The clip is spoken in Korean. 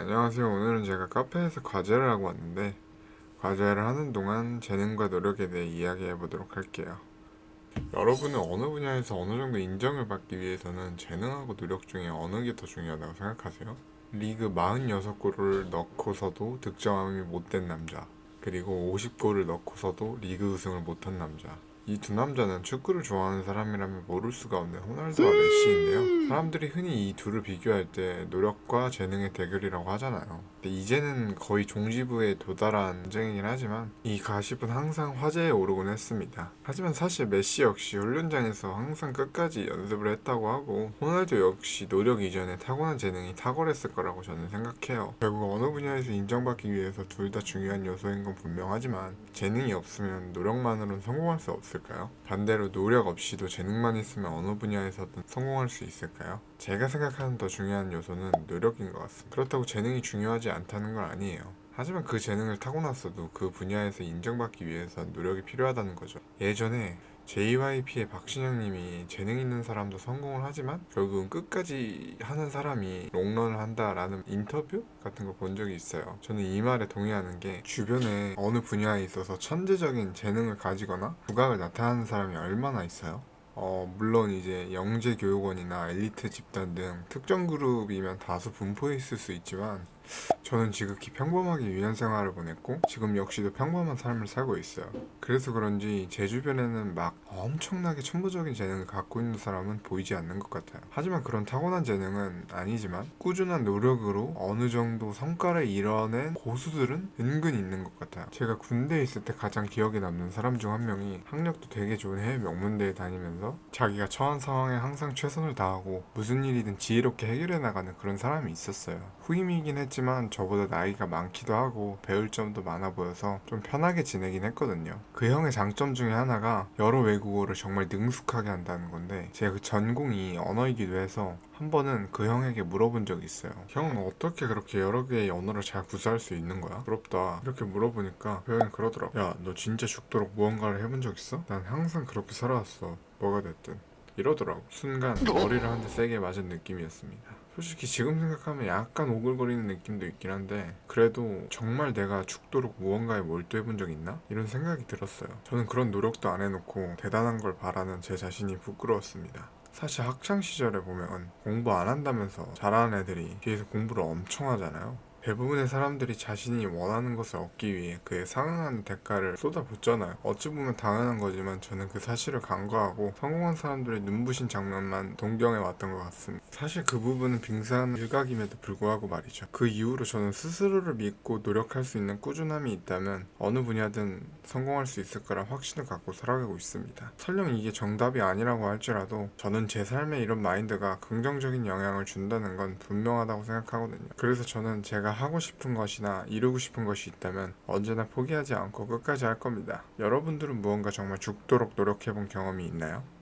안녕하세요. 오늘은 제가 카페에서 과제를 하고 왔는데 과제를 하는 동안 재능과 노력에 대해 이야기해 보도록 할게요. 여러분은 어느 분야에서 어느 정도 인정을 받기 위해서는 재능하고 노력 중에 어느 게 더 중요하다고 생각하세요? 리그 46골을 넣고서도 득점함이 못된 남자, 그리고 50골을 넣고서도 리그 우승을 못한 남자. 이 두 남자는 축구를 좋아하는 사람이라면 모를 수가 없는 호날두와 메시인데요. 사람들이 흔히 이 둘을 비교할 때 노력과 재능의 대결이라고 하잖아요. 근데 이제는 거의 종지부에 도달한 전쟁이긴 하지만 이 가십은 항상 화제에 오르곤 했습니다. 하지만 사실 메시 역시 훈련장에서 항상 끝까지 연습을 했다고 하고 호날두 역시 노력 이전에 타고난 재능이 탁월했을 거라고 저는 생각해요. 결국 어느 분야에서 인정받기 위해서 둘 다 중요한 요소인 건 분명하지만 재능이 없으면 노력만으로는 성공할 수 없을까요? 반대로 노력 없이도 재능만 있으면 어느 분야에서든 성공할 수 있을까요? 제가 생각하는 더 중요한 요소는 노력인 것 같습니다. 그렇다고 재능이 중요하지 않다는 건 아니에요. 하지만 그 재능을 타고났어도 그 분야에서 인정받기 위해선 노력이 필요하다는 거죠. 예전에 JYP의 박신영님이 재능 있는 사람도 성공을 하지만 결국은 끝까지 하는 사람이 롱런을 한다라는 인터뷰 같은 거 본 적이 있어요. 저는 이 말에 동의하는 게 주변에 어느 분야에 있어서 천재적인 재능을 가지거나 두각을 나타내는 사람이 얼마나 있어요? 물론 이제 영재교육원이나 엘리트 집단 등 특정 그룹이면 다수 분포해 있을 수 있지만 저는 지극히 평범하게 유년 생활을 보냈고 지금 역시도 평범한 삶을 살고 있어요. 그래서 그런지 제 주변에는 막 엄청나게 천부적인 재능을 갖고 있는 사람은 보이지 않는 것 같아요. 하지만 그런 타고난 재능은 아니지만 꾸준한 노력으로 어느 정도 성과를 이뤄낸 고수들은 은근 있는 것 같아요. 제가 군대에 있을 때 가장 기억에 남는 사람 중 한 명이 학력도 되게 좋은 해외 명문대에 다니면서 자기가 처한 상황에 항상 최선을 다하고 무슨 일이든 지혜롭게 해결해 나가는 그런 사람이 있었어요. 후임이긴 했지만 저보다 나이가 많기도 하고 배울 점도 많아 보여서 좀 편하게 지내긴 했거든요. 그 형의 장점 중에 하나가 여러 외국어를 정말 능숙하게 한다는 건데 제가 그 전공이 언어이기도 해서 한 번은 그 형에게 물어본 적이 있어요. 형은 어떻게 그렇게 여러 개의 언어를 잘 구사할 수 있는 거야? 부럽다. 이렇게 물어보니까 그 형이 그러더라고. 야, 너 진짜 죽도록 무언가를 해본 적 있어? 난 항상 그렇게 살아왔어. 뭐가 됐든. 이러더라고. 순간 머리를 한 대 세게 맞은 느낌이었습니다. 솔직히 지금 생각하면 약간 오글거리는 느낌도 있긴 한데 그래도 정말 내가 죽도록 무언가에 몰두해본 적 있나? 이런 생각이 들었어요. 저는 그런 노력도 안 해놓고 대단한 걸 바라는 제 자신이 부끄러웠습니다. 사실 학창 시절에 보면 공부 안 한다면서 잘하는 애들이 뒤에서 공부를 엄청 하잖아요. 대부분의 사람들이 자신이 원하는 것을 얻기 위해 그에 상응하는 대가를 쏟아붓잖아요. 어찌 보면 당연한 거지만 저는 그 사실을 간과하고 성공한 사람들의 눈부신 장면만 동경해 왔던 것 같습니다. 사실 그 부분은 빙산한 일각임에도 불구하고 말이죠. 그 이후로 저는 스스로를 믿고 노력할 수 있는 꾸준함이 있다면 어느 분야든 성공할 수 있을 거란 확신을 갖고 살아가고 있습니다. 설령 이게 정답이 아니라고 할지라도 저는 제 삶에 이런 마인드가 긍정적인 영향을 준다는 건 분명하다고 생각하거든요. 그래서 저는 제가 하고 싶은 것이나 이루고 싶은 것이 있다면 언제나 포기하지 않고 끝까지 할 겁니다. 여러분들은 무언가 정말 죽도록 노력해본 경험이 있나요?